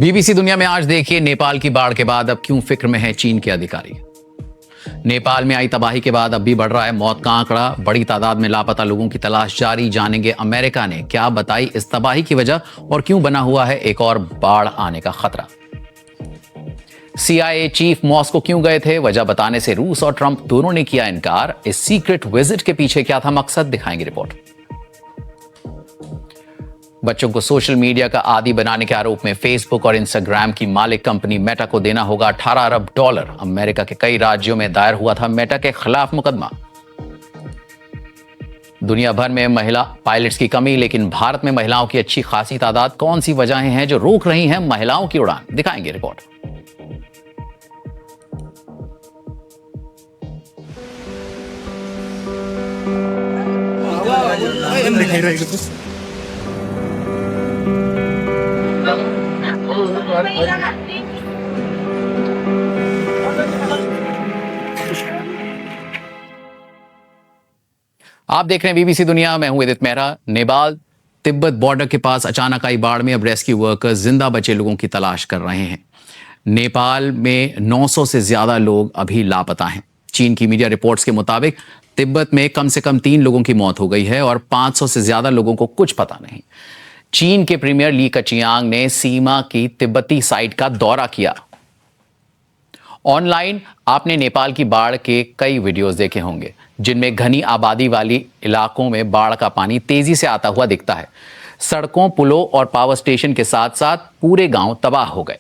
BBC दुनिया में आज देखिए, नेपाल की बाढ़ के बाद अब क्यों फिक्र में है चीन के अधिकारी। नेपाल में आई तबाही के बाद अब भी बढ़ रहा है मौत का आंकड़ा। बड़ी तादाद में लापता लोगों की तलाश जारी। जानेंगे अमेरिका ने क्या बताई इस तबाही की वजह और क्यों बना हुआ है एक और बाढ़ आने का खतरा। CIA चीफ मॉस्को क्यों गए थे, वजह बताने से रूस और ट्रंप दोनों ने किया इनकार। इस सीक्रेट विजिट के पीछे क्या था मकसद, दिखाएंगे रिपोर्ट। बच्चों को सोशल मीडिया का आदी बनाने के आरोप में फेसबुक और इंस्टाग्राम की मालिक कंपनी मेटा को देना होगा $18 अरब। अमेरिका के कई राज्यों में दायर हुआ था मेटा के खिलाफ मुकदमा। दुनिया भर में महिला पायलट्स की कमी, लेकिन भारत में महिलाओं की अच्छी खासी तादाद। कौन सी वजहें हैं जो रोक रही हैं महिलाओं की उड़ान, दिखाएंगे रिपोर्ट। आप देख रहे हैं बीबीसी दुनिया, मैं हूं उदित मेहरा। नेपाल तिब्बत बॉर्डर के पास अचानक आई बाढ़ में अब रेस्क्यू वर्कर्स जिंदा बचे लोगों की तलाश कर रहे हैं। नेपाल में 900 से ज्यादा लोग अभी लापता हैं। चीन की मीडिया रिपोर्ट्स के मुताबिक तिब्बत में कम से कम 3 लोगों की मौत हो गई है और 500 से ज्यादा लोगों को कुछ पता नहीं। चीन के प्रीमियर ली कचियांग ने सीमा की तिब्बती साइट का दौरा किया। ऑनलाइन आपने नेपाल की बाढ़ के कई वीडियोस देखे होंगे, जिनमें घनी आबादी वाली इलाकों में बाढ़ का पानी तेजी से आता हुआ दिखता है। सड़कों, पुलों और पावर स्टेशन के साथ साथ पूरे गांव तबाह हो गए।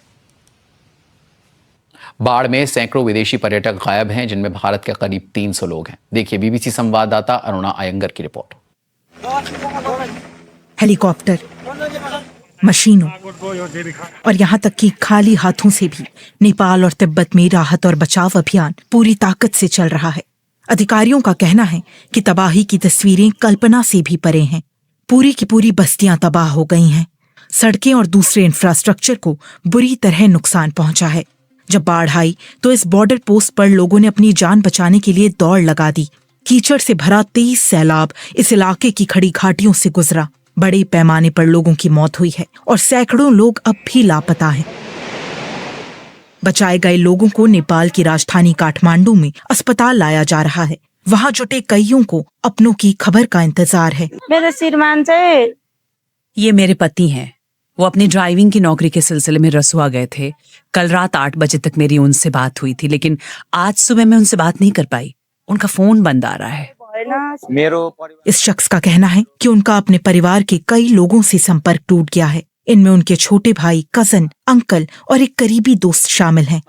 बाढ़ में सैकड़ों विदेशी पर्यटक गायब हैं, जिनमें भारत के करीब 300 लोग हैं। देखिए बीबीसी संवाददाता अरुणा अयंगर की रिपोर्ट। हेलीकॉप्टर, मशीनों और यहाँ तक कि खाली हाथों से भी नेपाल और तिब्बत में राहत और बचाव अभियान पूरी ताकत से चल रहा है। अधिकारियों का कहना है कि तबाही की तस्वीरें कल्पना से भी परे हैं। पूरी की पूरी बस्तियां तबाह हो गई हैं। सड़कें और दूसरे इंफ्रास्ट्रक्चर को बुरी तरह नुकसान पहुंचा है। जब बाढ़ आई तो इस बॉर्डर पोस्ट पर लोगों ने अपनी जान बचाने के लिए दौड़ लगा दी। कीचड़ से भरा तेज सैलाब इस इलाके की खड़ी घाटियों से गुजरा। बड़े पैमाने पर लोगों की मौत हुई है और सैकड़ों लोग अब भी लापता हैं। बचाए गए लोगों को नेपाल की राजधानी काठमांडू में अस्पताल लाया जा रहा है। वहां जुटे कईयों को अपनों की खबर का इंतजार है। मेरे श्रीमान से ये मेरे पति हैं। वो अपनी ड्राइविंग की नौकरी के सिलसिले में रसुआ गए थे। कल रात 8 बजे तक मेरी उनसे बात हुई थी, लेकिन आज सुबह मैं उनसे बात नहीं कर पाई। उनका फोन बंद आ रहा है। इस शख्स का कहना है कि उनका अपने परिवार के कई लोगों से संपर्क टूट गया है। इनमें उनके छोटे भाई, कजन, अंकल और एक करीबी दोस्त शामिल हैं।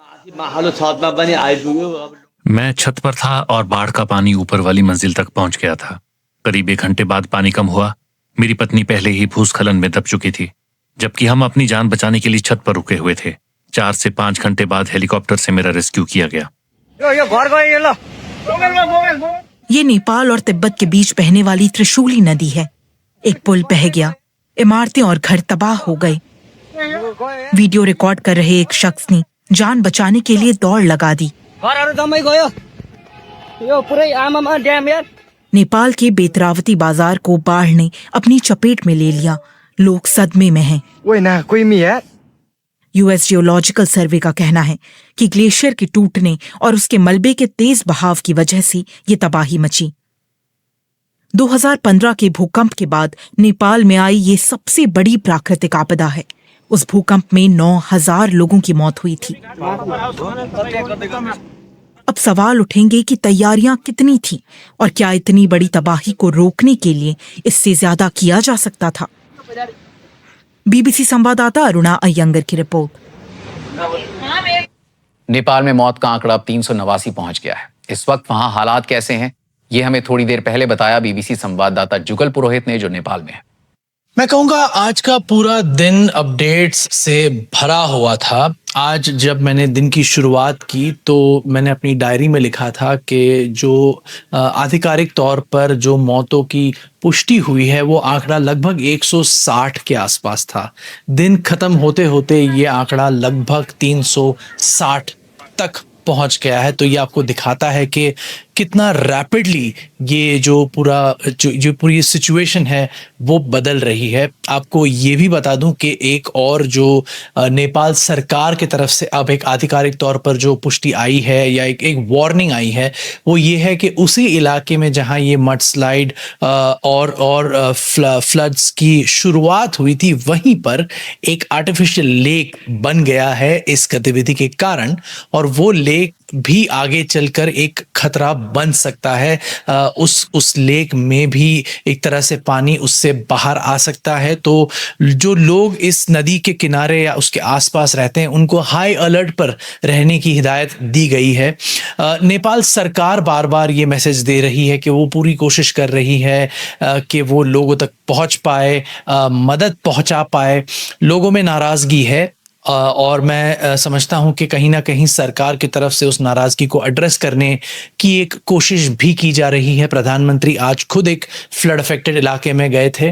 मैं छत पर था और बाढ़ का पानी ऊपर वाली मंजिल तक पहुंच गया था। करीब 1 घंटे बाद पानी कम हुआ। मेरी पत्नी पहले ही भूस्खलन में दब चुकी थी, जबकि हम अपनी जान बचाने के लिए छत पर रुके हुए थे। 4 से 5 घंटे बाद हेलीकॉप्टर से मेरा रेस्क्यू किया गया। ये नेपाल और तिब्बत के बीच बहने वाली त्रिशूली नदी है। एक पुल बह गया, इमारतें और घर तबाह हो गए। वीडियो रिकॉर्ड कर रहे एक शख्स ने जान बचाने के लिए दौड़ लगा दी। नेपाल के बेतरावती बाजार को बाढ़ ने अपनी चपेट में ले लिया। लोग सदमे में हैं। यूएस जियोलॉजिकल सर्वे का कहना है कि ग्लेशियर के टूटने और उसके मलबे के तेज बहाव की वजह से ये तबाही मची। 2015 के भूकंप के बाद नेपाल में आई ये सबसे बड़ी प्राकृतिक आपदा है। उस भूकंप में 9,000 लोगों की मौत हुई थी। अब सवाल उठेंगे कि तैयारियां कितनी थीं और क्या इतनी बड़ी तबाही को रोकने के लिए इससे ज्यादा किया जा सकता था। बीबीसी संवाददाता अरुणा अयंगर की रिपोर्ट। नेपाल में मौत का आंकड़ा अब 389 पहुंच गया है। इस वक्त वहां हालात कैसे हैं, ये हमें थोड़ी देर पहले बताया बीबीसी संवाददाता जुगल पुरोहित ने, जो नेपाल में है। मैं कहूँगा आज का पूरा दिन अपडेट्स से भरा हुआ था। आज जब मैंने दिन की शुरुआत की तो मैंने अपनी डायरी में लिखा था कि जो आधिकारिक तौर पर जो मौतों की पुष्टि हुई है वो आंकड़ा लगभग 160 के आसपास था। दिन खत्म होते होते ये आंकड़ा लगभग 360 तक पहुंच गया है। तो ये आपको दिखाता है कि कितना रैपिडली ये जो पूरी सिचुएशन है वो बदल रही है। आपको ये भी बता दूं कि एक और जो नेपाल सरकार की तरफ से अब एक आधिकारिक तौर पर जो पुष्टि आई है या एक वार्निंग आई है, वो ये है कि उसी इलाके में जहां ये मडस्लाइड और फ्लड्स की शुरुआत हुई थी, वहीं पर एक आर्टिफिशियल लेक बन गया है इस गतिविधि के कारण, और वो लेक भी आगे चलकर एक खतरा बन सकता है। उस लेक में भी एक तरह से पानी उससे बाहर आ सकता है। तो जो लोग इस नदी के किनारे या उसके आसपास रहते हैं, उनको हाई अलर्ट पर रहने की हिदायत दी गई है। नेपाल सरकार बार बार ये मैसेज दे रही है कि वो पूरी कोशिश कर रही है कि वो लोगों तक पहुंच पाए, मदद पहुंचा पाए। लोगों में नाराज़गी है, और मैं समझता हूं कि कहीं ना कहीं सरकार की तरफ से उस नाराज़गी को एड्रेस करने की एक कोशिश भी की जा रही है। प्रधानमंत्री आज खुद एक फ्लड अफेक्टेड इलाके में गए थे,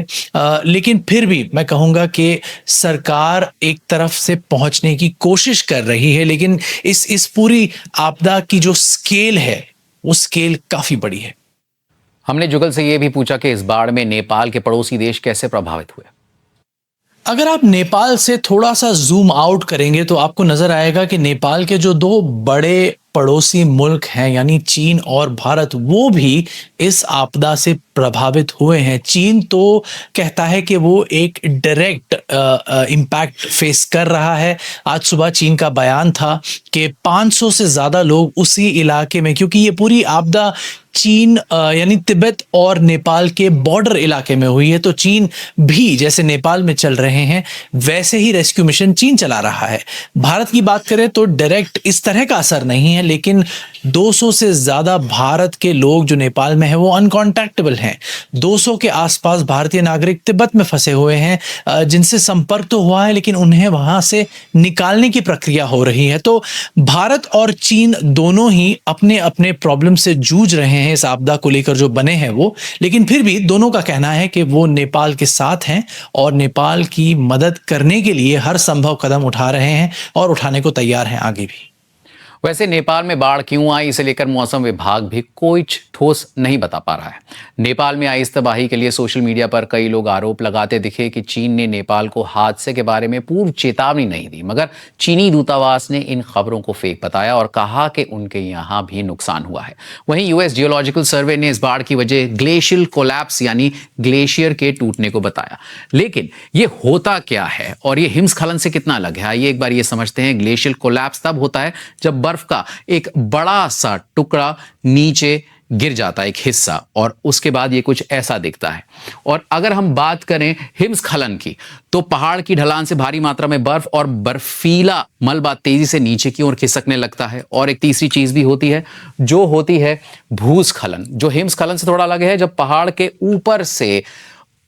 लेकिन फिर भी मैं कहूँगा कि सरकार एक तरफ से पहुंचने की कोशिश कर रही है, लेकिन इस पूरी आपदा की जो स्केल है, वो स्केल काफ़ी बड़ी है। हमने जुगल से ये भी पूछा कि इस बाढ़ में नेपाल के पड़ोसी देश कैसे प्रभावित हुए। अगर आप नेपाल से थोड़ा सा जूम आउट करेंगे तो आपको नजर आएगा कि नेपाल के जो दो बड़े पड़ोसी मुल्क हैं, यानी चीन और भारत, वो भी इस आपदा से प्रभावित हुए हैं। चीन तो कहता है कि वो एक डायरेक्ट इम्पैक्ट फेस कर रहा है। आज सुबह चीन का बयान था कि 500 से ज़्यादा लोग उसी इलाके में, क्योंकि ये पूरी आपदा चीन यानी तिब्बत और नेपाल के बॉर्डर इलाके में हुई है, तो चीन भी जैसे नेपाल में चल रहे हैं वैसे ही रेस्क्यू मिशन चीन चला रहा है। भारत की बात करें तो डायरेक्ट इस तरह का असर नहीं है, लेकिन 200 से ज़्यादा भारत के लोग जो नेपाल में हैं वो अनकॉन्टैक्टेबल हैं। 200 के आसपास भारतीय नागरिक तिब्बत में फंसे हुए हैं, जिनसे संपर्क तो हुआ है लेकिन उन्हें वहाँ से निकालने की प्रक्रिया हो रही है। तो भारत और चीन दोनों ही अपने अपने प्रॉब्लम से जूझ रहे हैं इस आपदा को लेकर जो बने हैं वो, लेकिन फिर भी दोनों का कहना है कि वो नेपाल के साथ हैं और नेपाल की मदद करने के लिए हर संभव कदम उठा रहे हैं और उठाने को तैयार हैं आगे भी। वैसे नेपाल में बाढ़ क्यों आई, इसे लेकर मौसम विभाग भी कुछ ठोस नहीं बता पा रहा है। नेपाल में आई इस तबाही के लिए सोशल मीडिया पर कई लोग आरोप लगाते दिखे कि चीन ने नेपाल को हादसे के बारे में पूर्व चेतावनी नहीं दी, मगर चीनी दूतावास ने इन खबरों को फेक बताया और कहा कि उनके यहाँ भी नुकसान हुआ है। वहीं यूएस जियोलॉजिकल सर्वे ने इस बाढ़ की वजह ग्लेशियल कोलैप्स यानी ग्लेशियर के टूटने को बताया। लेकिन ये होता क्या है और ये हिमस्खलन से कितना अलग है, आइए एक बार ये समझते हैं। ग्लेशियल कोलैप्स तब होता है जब बर्फ का एक बड़ा सा टुकड़ा नीचे गिर जाता है, एक हिस्सा, और उसके बाद ये कुछ ऐसा दिखता है। और अगर हम बात करें हिमस्खलन की, तो पहाड़ की ढलान से भारी मात्रा में बर्फ और बर्फीला मलबा तेजी से नीचे की ओर खिसकने लगता है। और एक तीसरी चीज भी होती है जो होती है भूस्खलन, जो हिमस्खलन से थोड़ा अलग है, जब पहाड़ के ऊपर से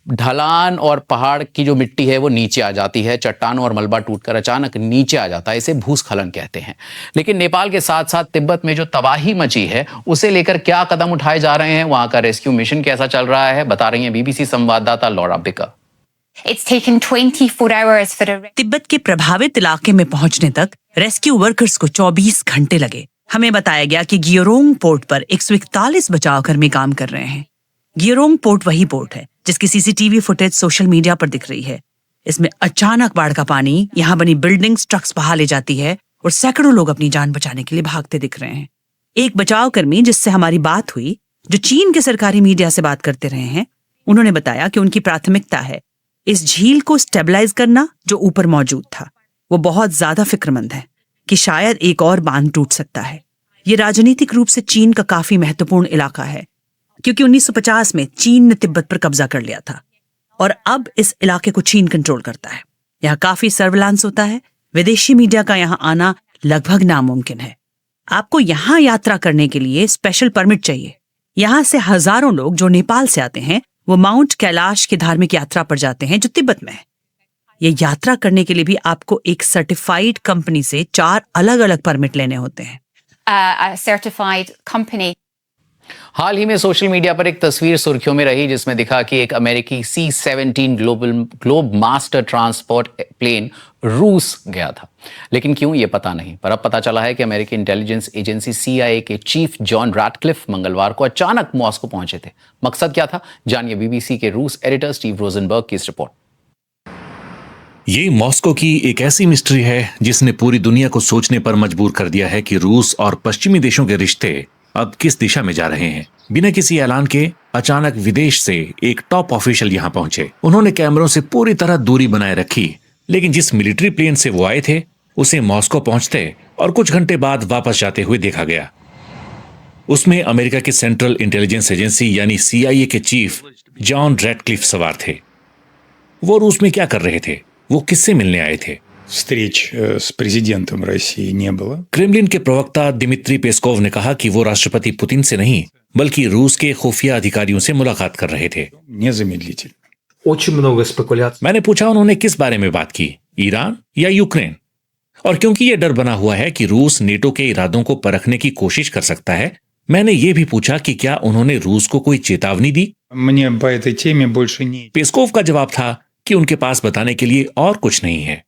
ढलान और पहाड़ की जो मिट्टी है वो नीचे आ जाती है, चट्टानों और मलबा टूटकर अचानक नीचे आ जाता है, इसे भूस्खलन कहते हैं। लेकिन नेपाल के साथ साथ तिब्बत में जो तबाही मची है उसे लेकर क्या कदम उठाए जा रहे हैं, वहां का रेस्क्यू मिशन कैसा चल रहा है, बता रही हैं बीबीसी संवाददाता Laura beaker. It's taken 24 hours for a Tibet के प्रभावित इलाके में पहुंचने तक रेस्क्यू वर्कर्स को 24 घंटे लगे। हमें बताया गया कि गियोरोंग पोर्ट पर 141 बचाव कर्मी काम कर रहे हैं। गियोरोंग पोर्ट वही पोर्ट है जिसकी सीसीटीवी फुटेज सोशल मीडिया पर दिख रही है। इसमें अचानक बाढ़ का पानी यहाँ बनी बिल्डिंग्स, ट्रक्स बहा ले जाती है और सैकड़ों लोग अपनी जान बचाने के लिए भागते दिख रहे हैं। एक बचाव कर्मी जिससे हमारी बात हुई, जो चीन के सरकारी मीडिया से बात करते रहे हैं, उन्होंने बताया कि उनकी प्राथमिकता है इस झील को स्टेबलाइज करना जो ऊपर मौजूद था। वो बहुत ज्यादा फिक्रमंद है कि शायद एक और बांध टूट सकता है। ये राजनीतिक रूप से चीन का काफी महत्वपूर्ण इलाका है, क्योंकि 1950 में चीन ने तिब्बत पर कब्जा कर लिया था और अब इस इलाके को चीन कंट्रोल करता है। यहाँ काफी सर्विलांस होता है। विदेशी मीडिया का यहाँ आना लगभग नामुमकिन है। आपको यहाँ यात्रा करने के लिए स्पेशल परमिट चाहिए। यहाँ से हजारों लोग जो नेपाल से आते हैं वो माउंट कैलाश की धार्मिक यात्रा पर जाते हैं जो तिब्बत में है। ये यात्रा करने के लिए भी आपको एक सर्टिफाइड कंपनी से 4 अलग अलग परमिट लेने होते हैं। a certified company. हाल ही में सोशल मीडिया पर एक तस्वीर सुर्खियों में रही जिसमें दिखा कि एक अमेरिकी C-17 globe master transport plane रूस गया था। लेकिन क्यों, ये पता नहीं। पर अब पता चला है कि अमेरिकी इंटेलिजेंस एजेंसी CIA के चीफ जॉन रैटक्लिफ मंगलवार को अचानक मॉस्को पहुंचे थे। मकसद क्या था, जानिए BBC के रूस एडिटर स्टीव रोजनबर्ग की इस रिपोर्ट। ये मॉस्को की एक ऐसी मिस्ट्री है जिसने पूरी दुनिया को सोचने पर मजबूर कर दिया है कि रूस और पश्चिमी देशों के रिश्ते अब किस दिशा में जा रहे हैं। बिना किसी ऐलान के अचानक विदेश से एक टॉप ऑफिशियल यहाँ पहुंचे। उन्होंने कैमरों से पूरी तरह दूरी बनाए रखी, लेकिन जिस मिलिट्री प्लेन से वो आए थे उसे मॉस्को पहुंचते और कुछ घंटे बाद वापस जाते हुए देखा गया। उसमें अमेरिका की सेंट्रल इंटेलिजेंस एजेंसी यानी CIA के चीफ जॉन रैटक्लिफ सवार थे। वो रूस में क्या कर रहे थे, वो किससे मिलने आए थे? Встреч с президентом России не было. क्रेमलिन के प्रवक्ता दिमित्री पेस्कोव ने कहा कि वो राष्ट्रपति पुतिन से नहीं बल्कि रूस के खुफिया अधिकारियों से मुलाकात कर रहे थे। Незамедлительно. Очень много спекуляций. मैंने पूछा उन्होंने किस बारे में बात की, ईरान या यूक्रेन? और क्योंकि ये डर बना हुआ है कि रूस नेटो के इरादों को परखने की कोशिश कर सकता है, मैंने ये भी पूछा कि क्या उन्होंने रूस को कोई चेतावनी दी। Мне по этой теме больше не... पेस्कोव का जवाब था कि उनके पास बताने के लिए और कुछ नहीं है।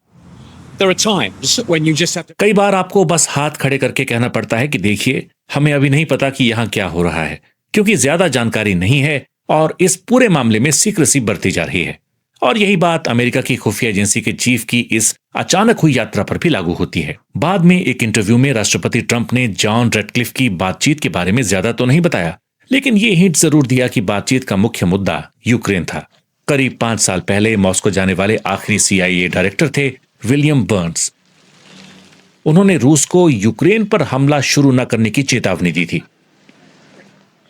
There are times when you just have to... कई बार आपको बस हाथ खड़े करके कहना पड़ता है कि देखिए, हमें अभी नहीं पता कि यहाँ क्या हो रहा है, क्योंकि ज्यादा जानकारी नहीं है और इस पूरे मामले में सीक्रेसी बढ़ती जा रही है। और यही बात अमेरिका की खुफिया एजेंसी के चीफ की इस अचानक हुई यात्रा पर भी लागू होती है। बाद में एक इंटरव्यू में राष्ट्रपति ट्रंप ने जॉन रैटक्लिफ की बातचीत के बारे में ज्यादा तो नहीं बताया, लेकिन ये हिंट जरूर दिया कि बातचीत का मुख्य मुद्दा यूक्रेन था। करीब 5 साल पहले मॉस्को जाने वाले आखिरी CIA डायरेक्टर थे विलियम बर्न्स। उन्होंने रूस को यूक्रेन पर हमला शुरू न करने की चेतावनी दी थी,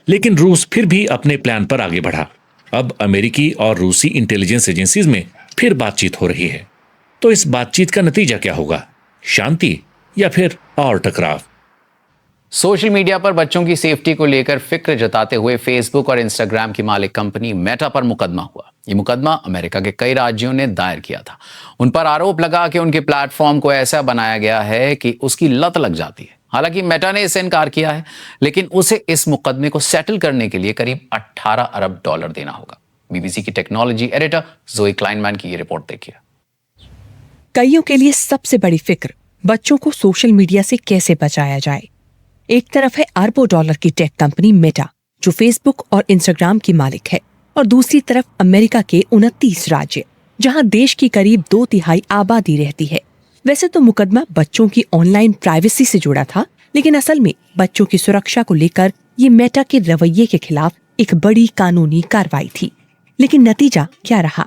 लेकिन रूस फिर भी अपने प्लान पर आगे बढ़ा। अब अमेरिकी और रूसी इंटेलिजेंस एजेंसीज में फिर बातचीत हो रही है। तो इस बातचीत का नतीजा क्या होगा, शांति या फिर और टकराव? सोशल मीडिया पर बच्चों की सेफ्टी को लेकर फिक्र जताते हुए फेसबुक और इंस्टाग्राम की मालिक कंपनी मेटा पर मुकदमा हुआ। ये मुकदमा अमेरिका के कई राज्यों ने दायर किया था। उन पर आरोप लगा कि उनके प्लेटफॉर्म को ऐसा बनाया गया है कि उसकी लत लग जाती है। हालांकि मेटा ने इससे इनकार किया है, लेकिन उसे इस मुकदमे को सेटल करने के लिए करीब $18 अरब देना होगा। BBC की टेक्नोलॉजी एडिटर जोई क्लाइनमैन की ये रिपोर्ट देखिए। कईयों के लिए सबसे बड़ी फिक्र बच्चों को सोशल मीडिया से कैसे बचाया जाए। एक तरफ है अरबों डॉलर की टेक कंपनी मेटा, जो फेसबुक और इंस्टाग्राम की मालिक है, और दूसरी तरफ अमेरिका के 29 राज्य, जहां देश की करीब 2/3 आबादी रहती है। वैसे तो मुकदमा बच्चों की ऑनलाइन प्राइवेसी से जुड़ा था, लेकिन असल में बच्चों की सुरक्षा को लेकर ये मेटा के रवैये के खिलाफ एक बड़ी कानूनी कार्रवाई थी। लेकिन नतीजा क्या रहा?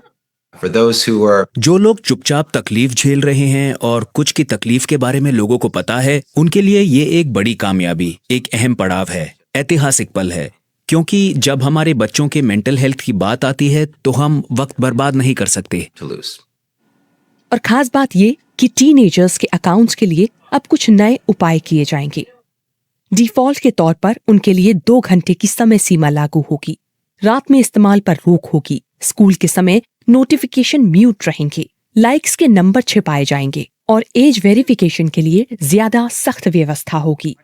जो लोग चुपचाप तकलीफ झेल रहे हैं और कुछ की तकलीफ के बारे में लोगों को पता है, उनके लिए ये एक बड़ी कामयाबी, एक अहम पड़ाव है, ऐतिहासिक पल है। क्योंकि जब हमारे बच्चों के मेंटल हेल्थ की बात आती है तो हम वक्त बर्बाद नहीं कर सकते। और खास बात ये कि टीनेजर्स के अकाउंट्स के लिए अब कुछ नए उपाय किए जाएंगे। डिफॉल्ट के तौर पर उनके लिए 2 घंटे की समय सीमा लागू होगी। रात में इस्तेमाल पर रोक होगी। स्कूल के समय नोटिफिकेशन म्यूट रहेंगे। लाइक्स के नंबर छिपाए जाएंगे और एज वेरिफिकेशन के लिए ज्यादा सख्त व्यवस्था होगी।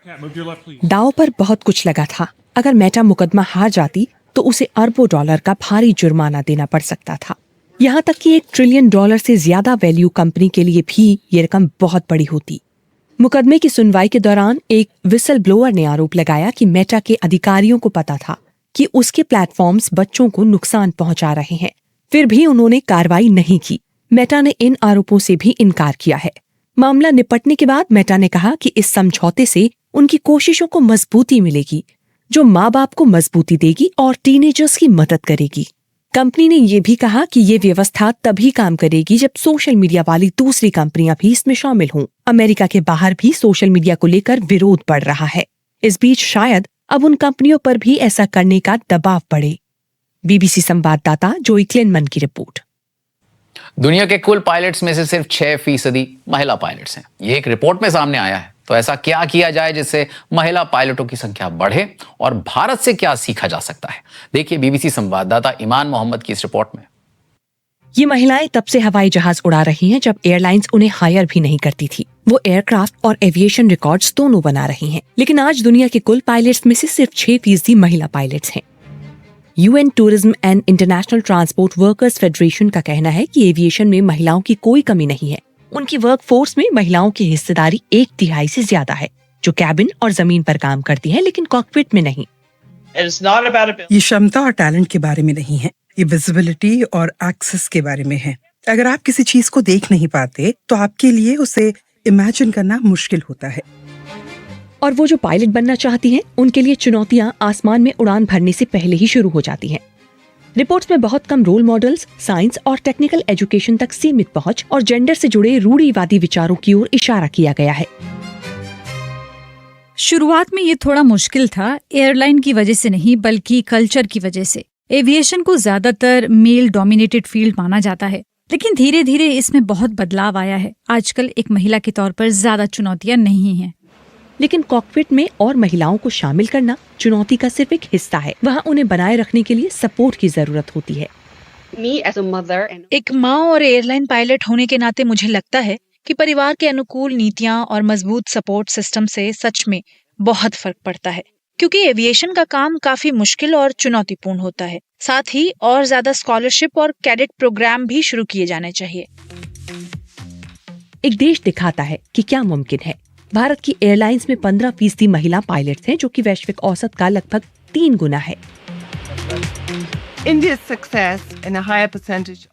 दाव पर बहुत कुछ लगा था। अगर मेटा मुकदमा हार जाती तो उसे अरबों डॉलर का भारी जुर्माना देना पड़ सकता था। यहाँ तक कि $1 ट्रिलियन से ज्यादा वैल्यू कंपनी के लिए भी ये रकम बहुत बड़ी होती। मुकदमे की सुनवाई के दौरान एक विसल ब्लोअर ने आरोप लगाया कि मेटा के अधिकारियों को पता था कि उसके प्लेटफॉर्म्स बच्चों को नुकसान पहुंचा रहे हैं, फिर भी उन्होंने कार्रवाई नहीं की। मेटा ने इन आरोपों से भी इनकार किया है। मामला निपटने के बाद मेटा ने कहा कि इस समझौते से उनकी कोशिशों को मजबूती मिलेगी, जो माँ बाप को मजबूती देगी और टीनेजर्स की मदद करेगी। कंपनी ने यह भी कहा कि ये व्यवस्था तभी काम करेगी जब सोशल मीडिया वाली दूसरी कंपनियां भी इसमें शामिल हों। अमेरिका के बाहर भी सोशल मीडिया को लेकर विरोध बढ़ रहा है। इस बीच शायद अब उन कंपनियों पर भी ऐसा करने का दबाव पड़े। BBC संवाददाता जोई क्लेनमैन की रिपोर्ट। दुनिया के कुल पायलट्स में से सिर्फ 6% महिला पायलट्स हैं। ये एक रिपोर्ट में सामने आया है। तो ऐसा क्या किया जाए जिससे महिला पायलटों की संख्या बढ़े और भारत से क्या सीखा जा सकता है? देखिए BBC संवाददाता ईमान मोहम्मद की इस रिपोर्ट में। ये महिलाएं तब से हवाई जहाज उड़ा रही हैं जब एयरलाइंस उन्हें हायर भी नहीं करती थी। वो एयरक्राफ्ट और एविएशन रिकॉर्ड्स दोनों बना रही हैं। लेकिन आज दुनिया के कुल पायलट्स में से सिर्फ 6% महिला पायलट्स हैं। UN tourism and international transport workers federation का कहना है कि एविएशन में महिलाओं की कोई कमी नहीं है। उनकी वर्कफोर्स में महिलाओं की हिस्सेदारी 1/3 से ज्यादा है, जो कैबिन और जमीन पर काम करती हैं, लेकिन कॉकपिट में नहीं। ये क्षमता और टैलेंट के बारे में नहीं है, ये विजिबिलिटी और एक्सेस के बारे में है। अगर आप किसी चीज को देख नहीं पाते तो आपके लिए उसे इमेजिन करना मुश्किल होता है। और वो जो पायलट बनना चाहती हैं, उनके लिए चुनौतियां आसमान में उड़ान भरने से पहले ही शुरू हो जाती हैं। रिपोर्ट्स में बहुत कम रोल मॉडल्स, साइंस और टेक्निकल एजुकेशन तक सीमित पहुंच और जेंडर से जुड़े रूढ़िवादी विचारों की ओर इशारा किया गया है। शुरुआत में ये थोड़ा मुश्किल था, एयरलाइन की वजह से नहीं बल्कि कल्चर की वजह से। एविएशन को ज्यादातर मेल डोमिनेटेड फील्ड माना जाता है, लेकिन धीरे धीरे इसमें बहुत बदलाव आया है। आजकल एक महिला के तौर पर ज्यादा चुनौतियां नहीं हैं। लेकिन कॉकपिट में और महिलाओं को शामिल करना चुनौती का सिर्फ एक हिस्सा है। वहाँ उन्हें बनाए रखने के लिए सपोर्ट की जरूरत होती है। एक माँ और एयरलाइन पायलट होने के नाते मुझे लगता है कि परिवार के अनुकूल नीतियाँ और मजबूत सपोर्ट सिस्टम से सच में बहुत फर्क पड़ता है, क्योंकि एविएशन का काम काफी मुश्किल और चुनौतीपूर्ण होता है। साथ ही और ज्यादा स्कॉलरशिप और कैडेट प्रोग्राम भी शुरू किए जाने चाहिए। एक देश दिखाता है कि क्या मुमकिन है। भारत की एयरलाइंस में 15% महिला पायलट्स हैं, जो कि वैश्विक औसत का लगभग 3 गुना है।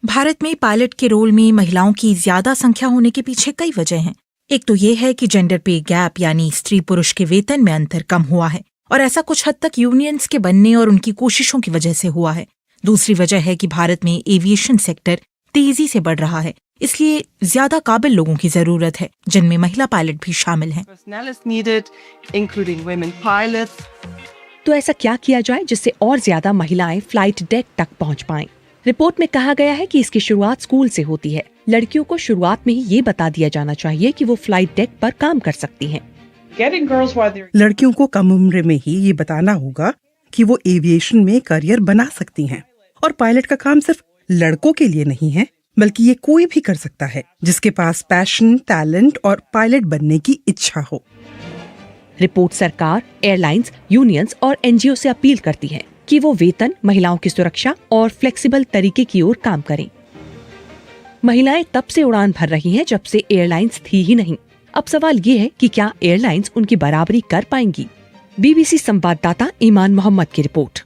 भारत में पायलट के रोल में महिलाओं की ज्यादा संख्या होने के पीछे कई वजह हैं। एक तो ये है कि जेंडर पे गैप यानी स्त्री पुरुष के वेतन में अंतर कम हुआ है, और ऐसा कुछ हद तक यूनियंस के बनने और उनकी कोशिशों की वजह से हुआ है। दूसरी वजह है कि भारत में एविएशन सेक्टर तेजी से बढ़ रहा है, इसलिए ज्यादा काबिल लोगों की जरूरत है, जिनमें महिला पायलट भी शामिल हैं। तो ऐसा क्या किया जाए जिससे और ज्यादा महिलाएं फ्लाइट डेक तक पहुंच पाएं? रिपोर्ट में कहा गया है कि इसकी शुरुआत स्कूल से होती है। लड़कियों को शुरुआत में ही ये बता दिया जाना चाहिए कि वो फ्लाइट डेक पर काम कर सकती हैं। लड़कियों को कम उम्र में ही ये बताना होगा कि वो एविएशन में करियर बना सकती हैं, और पायलट का काम सिर्फ लड़कों के लिए नहीं है, बल्कि ये कोई भी कर सकता है जिसके पास पैशन, टैलेंट और पायलट बनने की इच्छा हो। रिपोर्ट सरकार, एयरलाइंस, यूनियंस और एनजीओ से अपील करती है कि वो वेतन, महिलाओं की सुरक्षा और फ्लेक्सिबल तरीके की ओर काम करें। महिलाएं तब से उड़ान भर रही हैं जब से एयरलाइंस थी ही नहीं। अब सवाल ये है कि क्या एयरलाइंस उनकी बराबरी कर पाएंगी? बीबीसी संवाददाता ईमान मोहम्मद की रिपोर्ट।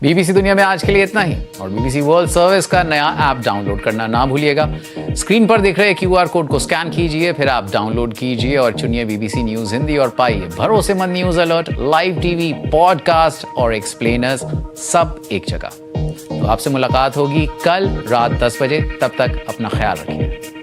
बीबीसी दुनिया में आज के लिए इतना ही, और बीबीसी वर्ल्ड सर्विस का नया ऐप डाउनलोड करना ना भूलिएगा। स्क्रीन पर दिख रहे क्यूआर कोड को स्कैन कीजिए, फिर आप डाउनलोड कीजिए और चुनिए बीबीसी न्यूज हिंदी और पाइए भरोसेमंद news alert, live TV, podcast और एक्सप्लेनर्स सब एक जगह। तो आपसे मुलाकात होगी कल रात 10 बजे। तब तक अपना ख्याल रखिए।